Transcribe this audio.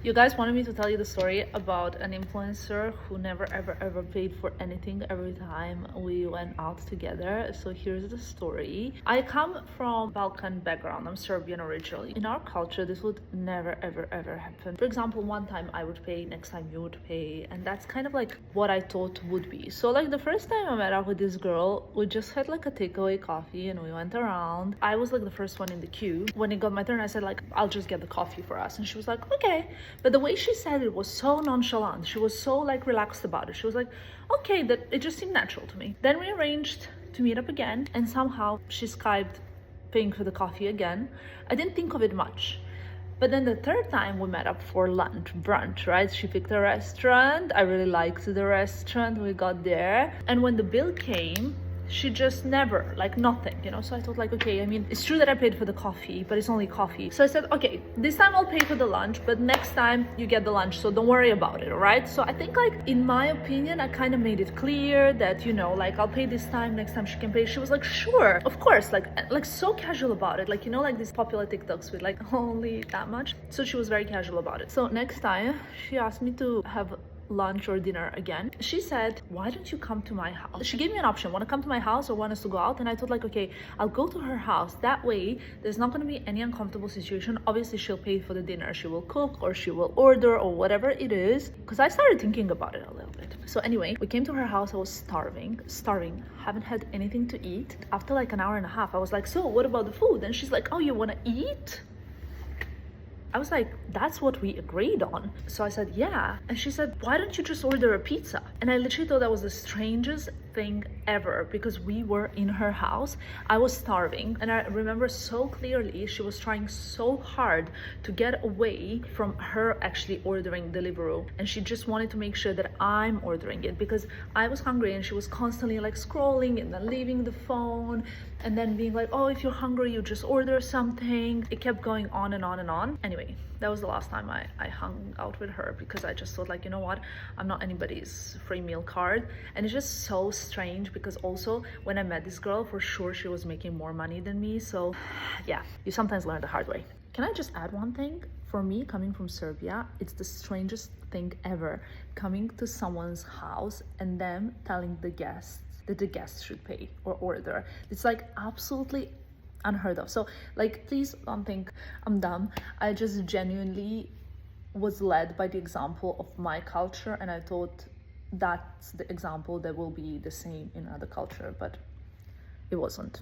You guys wanted me to tell you the story about an influencer who never ever paid for anything every time we went out together. So here's the story. I come from Balkan background. I'm Serbian originally. In our culture, this would never ever happen. For example, one time I would pay, next time you would pay, and that's kind of like what I thought would be. So like the first time I met up with this girl, we just had like a takeaway coffee and we went around. I was like the first one in the queue. When it got my turn, I said like, I'll just get the coffee for us, and she was like, okay. But the way she said it was so nonchalant. She was so like relaxed about it. She was like, okay, that it just seemed natural to me. Then we arranged to meet up again, and somehow she Skyped paying for the coffee again. I didn't think of it much. But then the third time we met up for lunch, brunch, right? She picked a restaurant. I really liked the restaurant. We got there. And when the bill came, she just never, like nothing, you know? So I thought like, okay, I mean, it's true that I paid for the coffee, but it's only coffee. So I said, okay, this time I'll pay for the lunch, but next time you get the lunch, so don't worry about it, all right? So I think like, in my opinion, I kind of made it clear that, you know, like I'll pay this time, next time she can pay. She was like, sure, of course, like so casual about it. Like, you know, like these popular TikToks with like only that much. So she was very casual about it. So next time she asked me to have lunch or dinner again. She said, why don't you come to my house? She gave me an option, want to come to my house or want us to go out? And I thought like, okay, I'll go to her house. That way there's not going to be any uncomfortable situation. Obviously she'll pay for the dinner, she will cook or she will order or whatever it is, because I started thinking about it a little bit. So anyway, we came to her house. I was starving, haven't had anything to eat. After like an hour and a half, I was like, so what about the food? And she's like, oh, you want to eat? I was like, that's what we agreed on. So I said, yeah. And she said, why don't you just order a pizza? And I literally thought that was the strangest thing ever, because we were in her house. I was starving. And I remember so clearly, she was trying so hard to get away from her actually ordering Deliveroo. And she just wanted to make sure that I'm ordering it, because I was hungry and she was constantly like scrolling and then leaving the phone and then being like, oh, if you're hungry, you just order something. It kept going on and on and on. Anyway, that was the last time I hung out with her, because I just thought like, you know what, I'm not anybody's free meal card. And it's just so strange, because also when I met this girl, for sure she was making more money than me. So yeah, you sometimes learn the hard way. Can I just add one thing? For me, coming from Serbia, it's the strangest thing ever, coming to someone's house and them telling the guests that the guests should pay or order. It's like absolutely unheard of. So like, please don't think I'm dumb. I just genuinely was led by the example of my culture, and I thought that's the example that will be the same in other culture, but it wasn't.